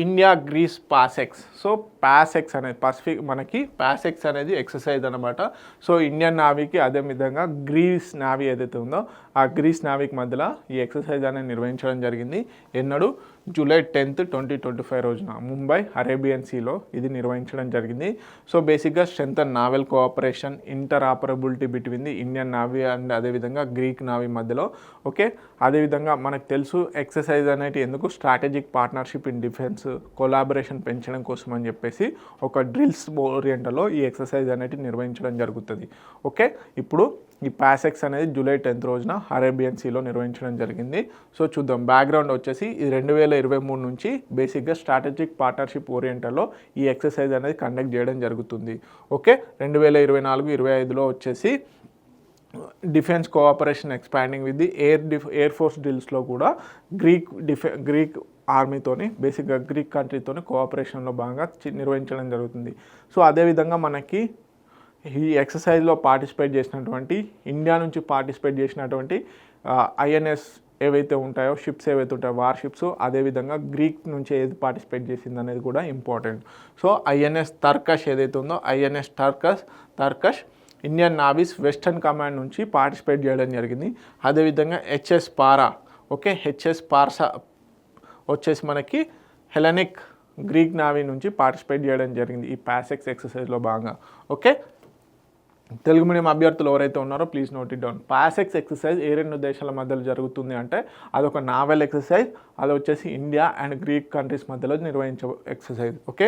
India Greece PASSEX. So PASSEX అనేది Pacific మనకి PASSEX అనేది ఎక్సర్సైజ్ అనమాట. సో ఇండియన్ నావీకి అదే విధంగా గ్రీస్ నావీ ఏదైతే ఉందో ఆ గ్రీస్ నావీకి మధ్యలో ఈ ఎక్సర్సైజ్ అనేది నిర్వహించడం జరిగింది. ఎన్నడు జూలై 10, 2025 రోజున ముంబై అరేబియన్ సీలో ఇది నిర్వహించడం జరిగింది. సో బేసిక్గా strength and naval cooperation, interoperability between the Indian navy and అదేవిధంగా గ్రీక్ నావీ మధ్యలో. ఓకే, అదేవిధంగా మనకు తెలుసు ఎక్సర్సైజ్ అనేది ఎందుకు strategic partnership in defence collaboration పెంచడం కోసం అని చెప్పేసి ఒక డ్రిల్స్ ఓరియంటలో ఈ ఎక్సర్సైజ్ అనేది నిర్వహించడం జరుగుతుంది. ఓకే, ఇప్పుడు ఈ పాసెక్స్ అనేది జూలై 10 రోజున అరేబియన్ సీలో నిర్వహించడం జరిగింది. సో చూద్దాం, బ్యాక్గ్రౌండ్ వచ్చేసి ఇది 2023 నుంచి బేసిక్గా స్ట్రాటజిక్ పార్ట్నర్షిప్ ఓరియంటల్లో ఈ ఎక్సర్సైజ్ అనేది కండక్ట్ చేయడం జరుగుతుంది. ఓకే, 2024-25లో వచ్చేసి defence cooperation expanding with the air force డ్రిల్స్లో కూడా గ్రీక్ ఆర్మీతోని బేసిక్గా గ్రీక్ కంట్రీతోని కోఆపరేషన్లో భాగంగా నిర్వహించడం జరుగుతుంది. సో అదేవిధంగా మనకి ఈ ఎక్సర్సైజ్లో పార్టిసిపేట్ చేసినటువంటి ఇండియా నుంచి పార్టిసిపేట్ చేసినటువంటి ఐఎన్ఎస్ ఏవైతే ఉంటాయో షిప్స్ ఏవైతే ఉంటాయో వార్ షిప్స్, అదేవిధంగా గ్రీక్ నుంచి ఏది పార్టిసిపేట్ చేసింది అనేది కూడా ఇంపార్టెంట్. సో ఐఎన్ఎస్ తర్కష్ ఏదైతే ఉందో INS Tarkash Indian navies western command నుంచి పార్టిసిపేట్ చేయడం జరిగింది. అదేవిధంగా హెచ్ఎస్ పారా, ఓకే, హెచ్ఎస్ పార్సా వచ్చేసి మనకి హెలెనిక్ గ్రీక్ నావీ నుంచి పార్టిసిపేట్ చేయడం జరిగింది ఈ పాసెక్స్ ఎక్సర్సైజ్లో భాగంగా. ఓకే, తెలుగు మీడియం అభ్యర్థులు ఎవరైతే ఉన్నారో please note it down. PASSEX exercise ఏ రెండు దేశాల మధ్యలో జరుగుతుంది అంటే అదొక నావల్ ఎక్సర్సైజ్, అది వచ్చేసి ఇండియా అండ్ గ్రీక్ కంట్రీస్ మధ్యలో నిర్వహించే ఎక్సర్సైజ్. ఓకే.